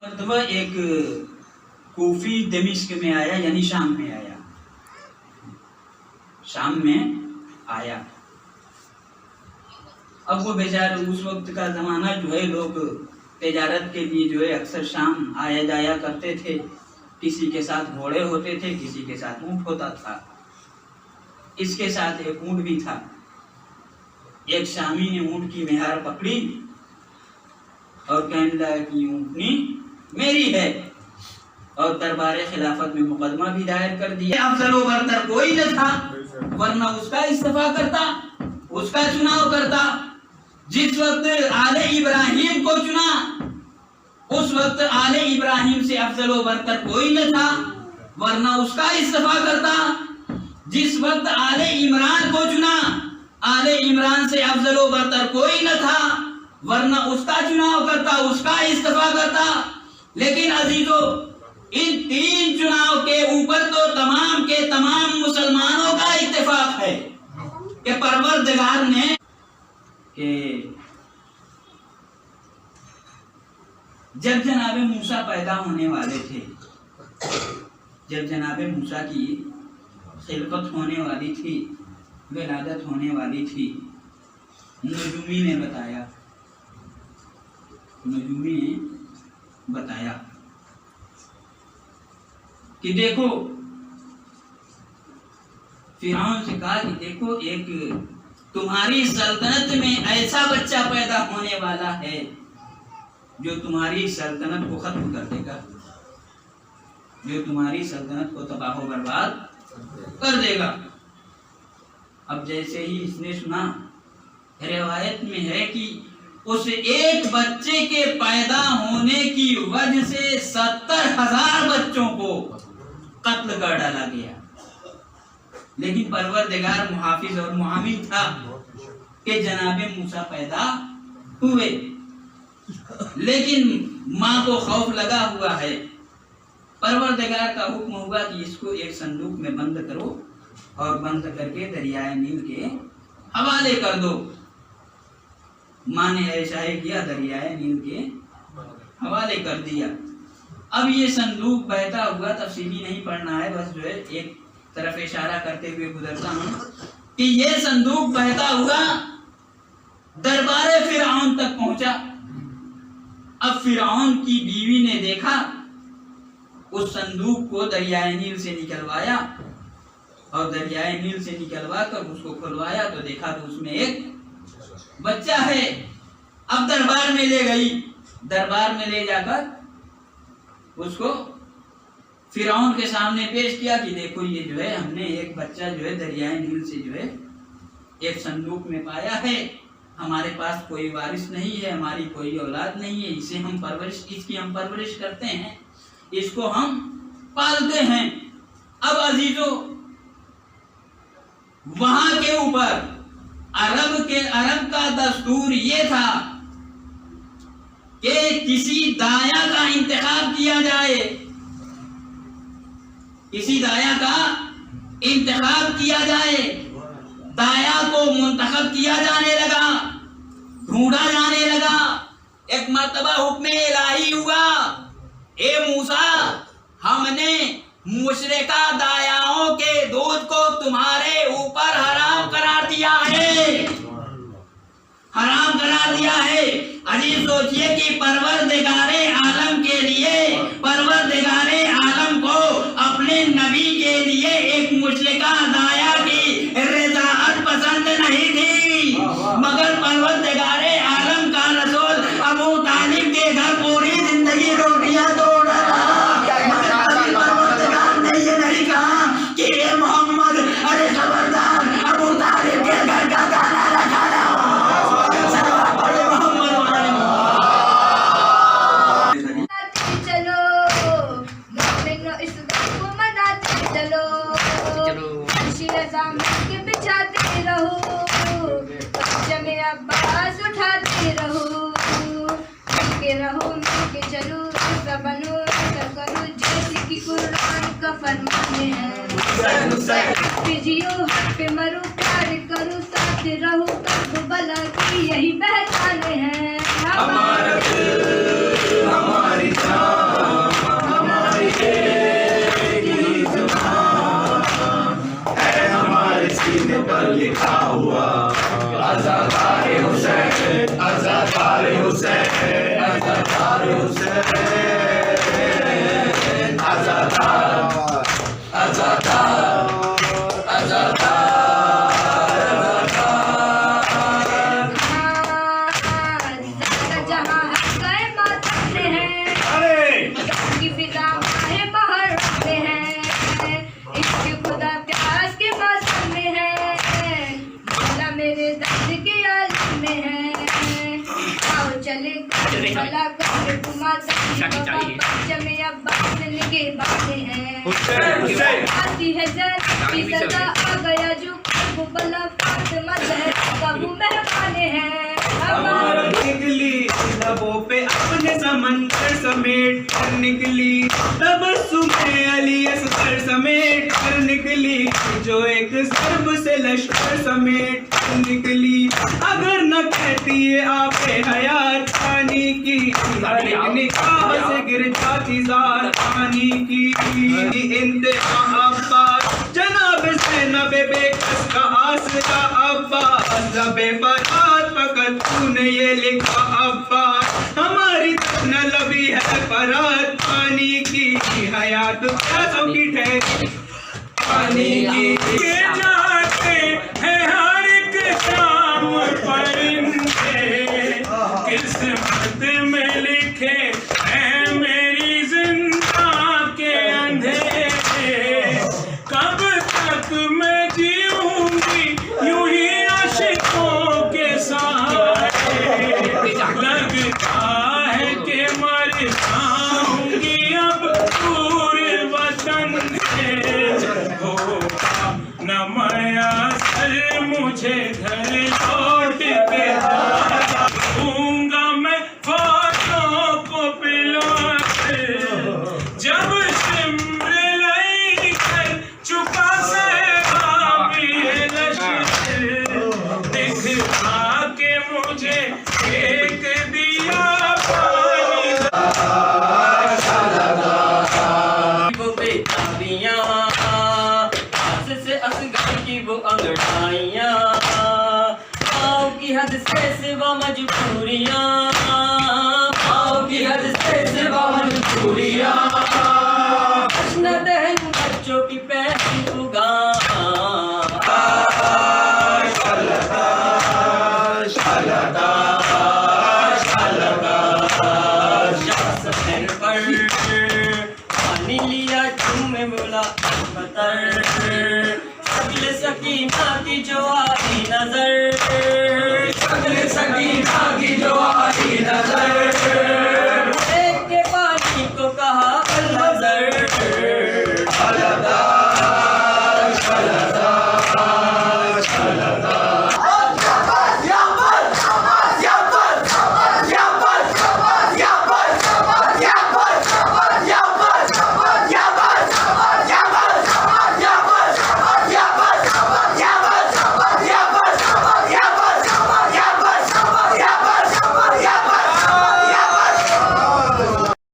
मरतबा एक कूफी दमिश्क में आया, यानी शाम में आया, शाम में आया। अब वो बेचारे, उस वक्त का जमाना जो है, लोग तिजारत के लिए जो है अक्सर शाम आया जाया करते थे। किसी के साथ घोड़े होते थे, किसी के साथ ऊंट होता था, इसके साथ एक ऊंट भी था। एक शामी ने ऊंट की मेहार पकड़ी और कहने लगा कि ऊँटनी मेरी है, और दरबारे खिलाफत में मुकदमा भी दायर कर दिया। अफजल बरतर कोई न था, वरना उसका इस्तीफा करता, उसका चुनाव करता। जिस वक्त आले इब्राहिम को चुना, उस वक्त आले इब्राहिम से अफजल बरतर कोई न था, वरना उसका इस्तीफा करता। जिस वक्त आले इमरान को चुना, आले इमरान से अफजल बरतर कोई न था, वरना उसका चुनाव करता, उसका इस्तीफा करता। लेकिन अजीजों, इन तीन चुनाव के ऊपर तो तमाम के तमाम मुसलमानों का इत्तेफाक है कि परवरदिगार ने कि जब जनाबे मूसा पैदा होने वाले थे, जब जनाबे मूसा की खिलकत होने वाली थी, विलादत होने वाली थी, नजूमी ने बताया, नजूमी ने बताया कि देखो, फिरौन से कहा कि देखो, एक तुम्हारी सल्तनत में ऐसा बच्चा पैदा होने वाला है जो तुम्हारी सल्तनत को खत्म कर देगा, जो तुम्हारी सल्तनत को तबाह बर्बाद कर देगा। अब जैसे ही इसने सुना, रिवायत में है कि उस एक बच्चे के पैदा होने की वजह से 70,000 बच्चों को कत्ल कर डाला गया। लेकिन परवरदिगार मुहाफिज और मुहामिल था कि जनाबे मूसा पैदा हुए। लेकिन माँ को खौफ लगा हुआ है। परवरदिगार का हुक्म हुआ कि इसको एक संदूक में बंद करो और बंद करके दरियाए नील के हवाले कर दो। माँ ने ऐसा ही किया, दरियाए नील के हवाले कर दिया। अब ये संदूक बहता हुआ, तफसीली नहीं पढ़ना है, बस जो है एक तरफ इशारा करते हुए गुजरता हूँ कि ये संदूक बहता हुआ दरबारे फिरौन तक पहुंचा। अब फिरौन की बीवी ने देखा, उस संदूक को दरियाए नील से निकलवाया, और दरियाए नील से निकलवा कर उसको खुलवाया तो देखा तो उसमें एक बच्चा है। अब दरबार में ले गई, दरबार में ले जाकर उसको फिरौन के सामने पेश किया कि देखो, ये जो है हमने एक बच्चा जो है दरियाए नील से जो है एक संदूक में पाया है। हमारे पास कोई वारिस नहीं है, हमारी कोई औलाद नहीं है, इसे हम इसकी हम परवरिश करते हैं, इसको हम पालते हैं। अब अजीजों, वहां के ऊपर अरब का दस्तूर ये था कि किसी दाया का इंतखाब किया जाए, किसी दाया का इंतखाब किया जाए। दाया को मुंतखब किया जाने लगा, ढूंढा जाने लगा। एक मर्तबा हुक्म इलाही हुआ, ए मूसा, हमने मुशरिका दायाओं के दूध को तुम्हारे ऊपर हराम करार दिया है, हराम करार दिया है। अजीज सोचिए कि परवरदिगारे आलम के लिए, परवरदिगारे आलम को अपने नबी के लिए एक मुशरिका दाया की रज़ाअत पसंद नहीं थी, मगर परवरदिगारे आलम का रसूल अबू तालिब के घर पूरी जिंदगी रोटियां तोड़ रहा, मगर परवरदिगार ने ये नहीं कहा कि ए मोहम्मद, अरे खबरदार, अबू तालिब के घर का खाना न खाना। बिछाते रहो, जमे अब्बास उठाते रहो, मिलके रहो, मिलके चलो, बनो करो जैसे कि कुरान का फरमान है। जियो पे मरो, प्यार करो, साथ रहो, कब भला की यही पहचान है। हमारी जान पंचम अब्बास निगे बाने हैं हुसैन आती है जैन की सजा आ गया जो वो बला फातिमा ज़हरा का वो मेहमाने हैं हमारा निकली लबों पे अपने समंदर समेट कर निकली, तबस्सुमे अली असगर समेट कर निकली, जो एक ज़र्ब से लश्कर समेट कर निकली। अगर न कहती ये आपे हयात पानी की, हर एक निकाह से गिर जाती ज़ात पानी की। इंतहा अब्बास जनाब ज़ैनब बेकस का आसरा अब्बास, लबे फरात फकत तूने ये लिखा अब्बास, हमारी न लबी है फरात पानी की, हयात प्यासों की ठहरी पानी की। के जाते हैं हर एक शाम परिंदे, किस्मत में लिखे हैं मेरी जिंदा के अंधेरे, कब तक मैं जीऊंगी यूं ही आशिकों के सहारे, लगता है कि मर जाऊंगी अब पूरे वतन से, होगा न मयसर मुझे घर लौट के दूंगा मैं फ़ौजों को पिला के, जब शिमर लेकर चुका से दिखा के मुझे एक दिया पानी वो बेताबियां हाथ से असगर की वो अंगड़ाइयां, पाँव की हद से सिवा मजबूरियां, पाँव की हद से सिवा मजबूरियां, न दहन बच्चों की पहली उगा पानी लिया झूमे बोला बतर, शक्ल सकीना की जो आई नजर, शक्ल सकीना की जो आई नजर,